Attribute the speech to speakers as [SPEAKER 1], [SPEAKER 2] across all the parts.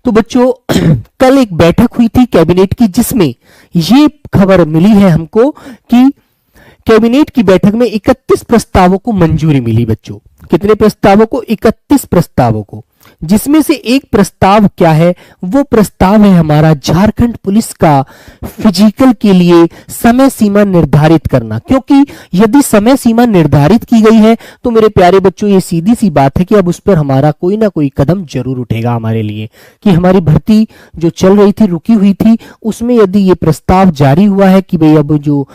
[SPEAKER 1] तो बच्चों कल एक बैठक हुई थी कैबिनेट की, जिसमें ये खबर मिली है हमको कि कैबिनेट की बैठक में 31 प्रस्तावों को मंजूरी मिली। बच्चों कितने प्रस्तावों को? 31 प्रस्तावों को, जिसमें से एक प्रस्ताव क्या है? वो प्रस्ताव है हमारा झारखंड पुलिस का फिजिकल के लिए समय सीमा निर्धारित करना। क्योंकि यदि समय सीमा निर्धारित की गई है तो मेरे प्यारे बच्चों ये सीधी सी बात है कि अब उस पर हमारा कोई ना कोई कदम जरूर उठेगा हमारे लिए, कि हमारी भर्ती जो चल रही थी, रुकी हुई थी, उसमें यदि ये प्रस्ताव जारी हुआ है कि भाई अब जो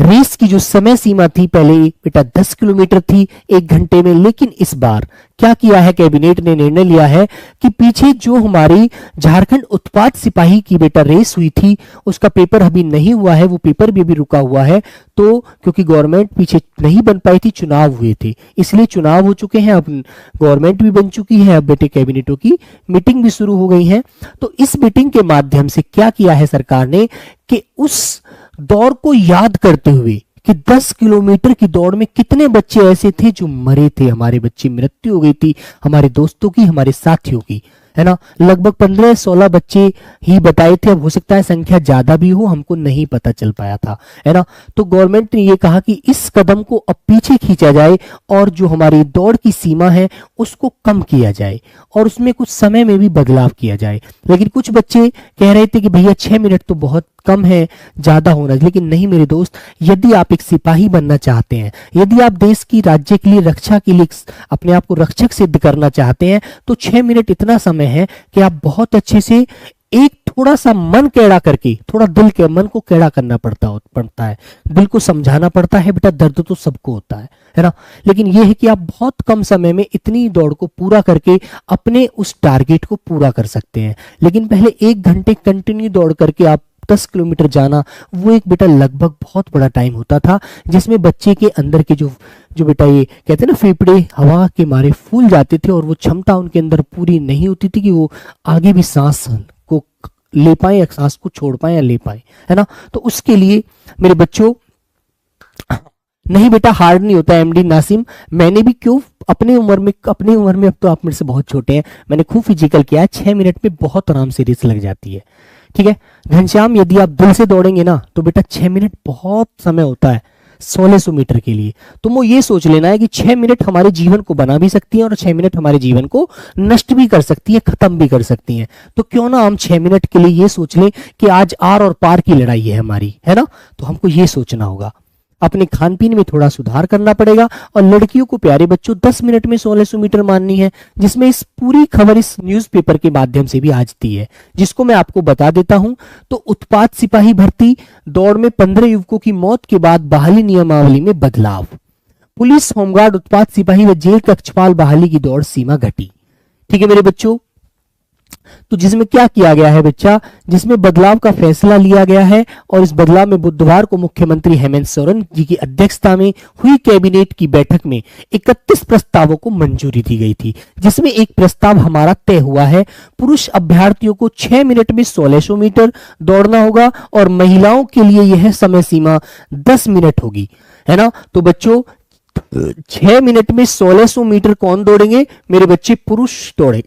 [SPEAKER 1] रेस की जो समय सीमा थी, पहले बेटा 10 किलोमीटर थी 1 घंटे में, लेकिन इस बार क्या किया है कैबिनेट ने? निर्णय लिया है कि पीछे जो हमारी झारखंड उत्पाद सिपाही की बेटा रेस हुई थी, उसका पेपर अभी नहीं हुआ है, वो पेपर भी अभी रुका हुआ है। तो क्योंकि गवर्नमेंट पीछे नहीं बन पाई थी, चुनाव हुए थे, इसलिए चुनाव हो चुके हैं, अब गवर्नमेंट भी बन चुकी है, अब बेटे कैबिनेटों की मीटिंग भी शुरू हो गई है। तो इस मीटिंग के माध्यम से क्या किया है सरकार ने कि उस दौड़ को याद करते हुए कि 10 किलोमीटर की दौड़ में कितने बच्चे ऐसे थे जो मरे थे, हमारे बच्चे मृत्यु हो गई थी, हमारे दोस्तों की, हमारे साथियों की, है ना। लगभग 15-16 बच्चे ही बताए थे, अब हो सकता है संख्या ज्यादा भी हो, हमको नहीं पता चल पाया था, है ना। तो गवर्नमेंट ने ये कहा कि इस कदम को अब पीछे खींचा जाए और जो हमारी दौड़ की सीमा है उसको कम किया जाए और उसमें कुछ समय में भी बदलाव किया जाए। लेकिन कुछ बच्चे कह रहे थे कि भैया 6 मिनट तो बहुत कम है, ज्यादा होना। लेकिन नहीं मेरे दोस्त, यदि आप एक सिपाही बनना चाहते हैं, यदि आप देश की, राज्य के लिए, रक्षा के लिए अपने आप को रक्षक सिद्ध करना चाहते हैं, तो 6 मिनट इतना समय है कि आप बहुत अच्छे से एक थोड़ा सा मन कैड़ा करके, थोड़ा दिल के मन को कैड़ा करना पड़ता है, दिल को समझाना पड़ता है, बेटा दर्द तो सबको होता है ना। लेकिन यह है कि आप बहुत कम समय में इतनी दौड़ को पूरा करके अपने उस टारगेट को पूरा कर सकते हैं। लेकिन पहले 1 घंटे कंटिन्यू दौड़ करके आप 10 किलोमीटर जाना, वो एक बेटा लगभग बहुत बड़ा टाइम होता था, जिसमें बच्चे के अंदर के जो बेटा ये कहते हैं ना, फेफड़े हवा के मारे फूल जाते थे और वो क्षमता उनके अंदर पूरी नहीं होती थी कि वो आगे भी सांस को ले पाए या सांस को छोड़ पाए या ले पाए, है ना। तो उसके लिए मेरे बच्चों, नहीं बेटा हार्ड नहीं होता एमडी नासिम, मैंने भी क्यों अपने उम्र में, अब तो आप मेरे से बहुत छोटे हैं, मैंने खूब फिजिकल किया है, 6 मिनट में बहुत आराम से रेस लग जाती है, ठीक है। घनश्याम यदि आप दिल से दौड़ेंगे ना तो बेटा 6 मिनट बहुत समय होता है 1600 मीटर के लिए। तो वो ये सोच लेना है कि 6 मिनट हमारे जीवन को बना भी सकती है और 6 मिनट हमारे जीवन को नष्ट भी कर सकती है, खत्म भी कर सकती है। तो क्यों ना हम 6 मिनट के लिए ये सोच लें कि आज आर और पार की लड़ाई है हमारी, है ना। तो हमको ये सोचना होगा, अपने खान पीन में थोड़ा सुधार करना पड़ेगा। और लड़कियों को प्यारे बच्चों 10 मिनट में 1600 मीटर मारनी है, जिसमें इस पूरी खबर इस न्यूज़पेपर के माध्यम से भी आती है, जिसको मैं आपको बता देता हूं। तो उत्पाद सिपाही भर्ती दौड़ में 15 युवकों की मौत के बाद बहाली नियमावली में बदलाव, पुलिस, होमगार्ड, उत्पाद सिपाही व जेल कक्षपाल बहाली की दौड़ सीमा घटी, ठीक है मेरे बच्चों। तो जिसमें क्या किया गया है बच्चा, जिसमें बदलाव का फैसला लिया गया है और इस बदलाव में बुधवार को मुख्यमंत्री हेमंत सोरेन जी की अध्यक्षता में हुई कैबिनेट की बैठक में 31 प्रस्तावों को मंजूरी दी गई थी, जिसमें एक प्रस्ताव हमारा तय हुआ है। पुरुष अभ्यर्थियों को 6 मिनट में 1600 मीटर दौड़ना होगा और महिलाओं के लिए यह समय सीमा 10 मिनट होगी, है ना। तो बच्चों 6 मिनट में 1600 मीटर कौन दौड़ेंगे मेरे बच्चे? पुरुष दौड़े,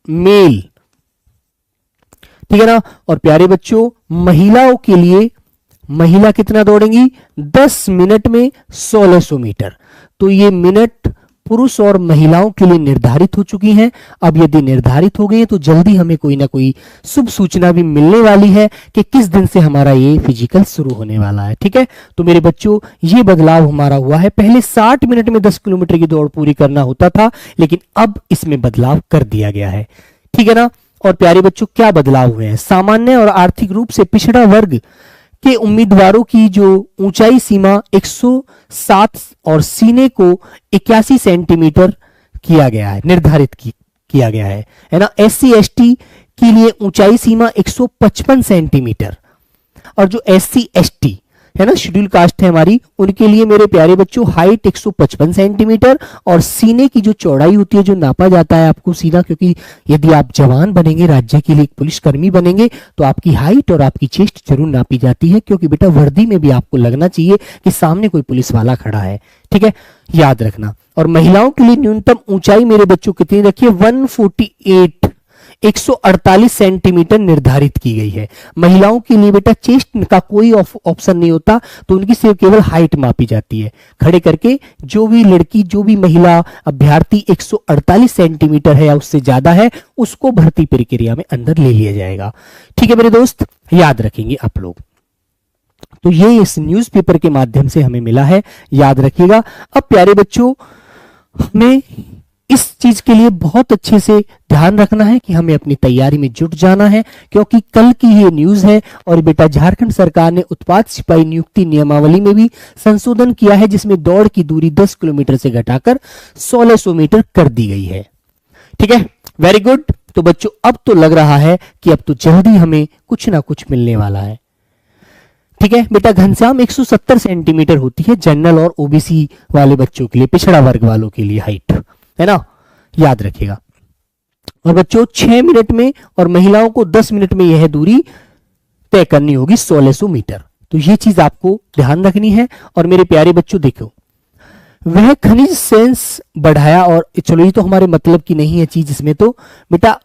[SPEAKER 1] मेल, ठीक है ना। और प्यारे बच्चों महिलाओं के लिए, महिला कितना दौड़ेंगी? 10 मिनट में 1600 मीटर। तो ये मिनट पुरुष और महिलाओं के लिए निर्धारित हो चुकी हैं। अब यदि निर्धारित हो गई है तो जल्दी हमें कोई ना कोई शुभ सूचना भी मिलने वाली है कि किस दिन से हमारा ये फिजिकल शुरू होने वाला है, ठीक है। तो मेरे बच्चों ये बदलाव हमारा हुआ है, पहले 60 मिनट में 10 किलोमीटर की दौड़ पूरी करना होता था, लेकिन अब इसमें बदलाव कर दिया गया है, ठीक है ना। और प्यारे बच्चों क्या बदलाव हुए हैं? सामान्य और आर्थिक रूप से पिछड़ा वर्ग के उम्मीदवारों की जो ऊंचाई सीमा 107 और सीने को 81 सेंटीमीटर किया गया है, निर्धारित किया गया है ना। SC ST के लिए ऊंचाई सीमा 155 सेंटीमीटर और जो SC ST है ना, शेड्यूल कास्ट है हमारी, उनके लिए मेरे प्यारे बच्चों हाइट 155 सेंटीमीटर और सीने की जो चौड़ाई होती है, जो नापा जाता है आपको सीना, क्योंकि यदि आप जवान बनेंगे, राज्य के लिए पुलिसकर्मी बनेंगे, तो आपकी हाइट और आपकी चेस्ट जरूर नापी जाती है, क्योंकि बेटा वर्दी में भी आपको लगना चाहिए कि सामने कोई पुलिस वाला खड़ा है, ठीक है, याद रखना। और महिलाओं के लिए न्यूनतम ऊंचाई मेरे बच्चों कितनी रखिए? 148 148 सेंटीमीटर निर्धारित की गई है। महिलाओं के लिए बेटा चेस्ट का कोई ऑप्शन नहीं होता, तो उनकी सिर्फ केवल हाइट मापी जाती है। खड़े करके जो भी लड़की, जो भी महिला अभ्यर्थी 148 सेंटीमीटर है या उससे ज्यादा है, उसको भर्ती प्रक्रिया में अंदर ले लिया जाएगा। ठीक है मेरे दोस्त, याद रखेंगे आप लोग। तो ये इस न्यूज़पेपर के माध्यम से हमें मिला है, याद रखिएगा। अब प्यारे बच्चों, हमें इस चीज के लिए बहुत अच्छे से ध्यान रखना है कि हमें अपनी तैयारी में जुट जाना है, क्योंकि कल की ये न्यूज है। और बेटा झारखंड सरकार ने उत्पाद सिपाही नियुक्ति नियमावली में भी संशोधन किया है, जिसमें दौड़ की दूरी 10 किलोमीटर से घटाकर 1600 मीटर कर दी गई है। ठीक है, वेरी गुड। तो बच्चों अब तो लग रहा है कि अब तो जल्दी हमें कुछ ना कुछ मिलने वाला है। ठीक है बेटा, घनश्याम 170 सेंटीमीटर होती है जनरल और ओबीसी वाले बच्चों के लिए, पिछड़ा वर्ग वालों के लिए हाइट, है ना, याद रखिएगा। और बच्चों 6 मिनट में और महिलाओं को 10 मिनट में यह दूरी तय करनी होगी 1600 मीटर। तो ये चीज आपको ध्यान रखनी है। और मेरे प्यारे बच्चों देखो, वह खनिज सेंस बढ़ाया, और चलो ये तो हमारे मतलब की नहीं है चीज। इसमें तो बेटा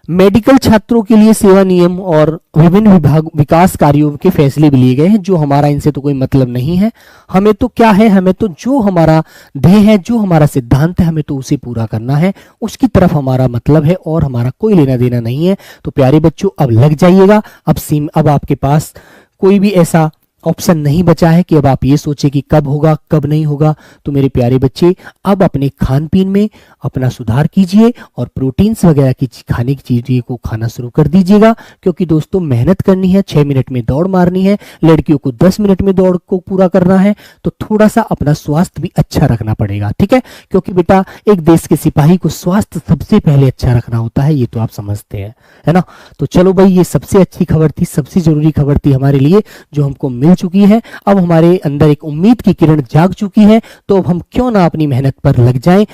[SPEAKER 1] मेडिकल छात्रों के लिए सेवा नियम और विभिन्न विभाग विकास कार्यों के फैसले भी लिए गए हैं, जो हमारा इनसे तो कोई मतलब नहीं है। हमें तो क्या है, हमें तो जो हमारा ध्येय है, जो हमारा सिद्धांत है, हमें तो उसे पूरा करना है, उसकी तरफ हमारा मतलब है और हमारा कोई लेना देना नहीं है। तो प्यारे बच्चों अब लग जाइएगा। अब आपके पास कोई भी ऐसा ऑप्शन नहीं बचा है कि अब आप ये सोचे कि कब होगा कब नहीं होगा। तो मेरे प्यारे बच्चे अब अपने खान पीन में अपना सुधार कीजिए और प्रोटीन्स वगैरह की खाने की चीज़ों को खाना शुरू कर दीजिएगा, क्योंकि दोस्तों मेहनत करनी है, 6 मिनट में दौड़ मारनी है, लड़कियों को 10 मिनट में दौड़ को पूरा करना है। तो थोड़ा सा अपना स्वास्थ्य भी अच्छा रखना पड़ेगा। ठीक है, क्योंकि बेटा एक देश के सिपाही को स्वास्थ्य सबसे पहले अच्छा रखना होता है, ये तो आप समझते हैं, है ना। तो चलो भाई, ये सबसे अच्छी खबर थी, सबसे जरूरी खबर थी हमारे लिए, जो हमको मिल चुकी है। अब हमारे अंदर एक उम्मीद की किरण जाग चुकी है, तो अब हम क्यों ना अपनी मेहनत पर लग जाएं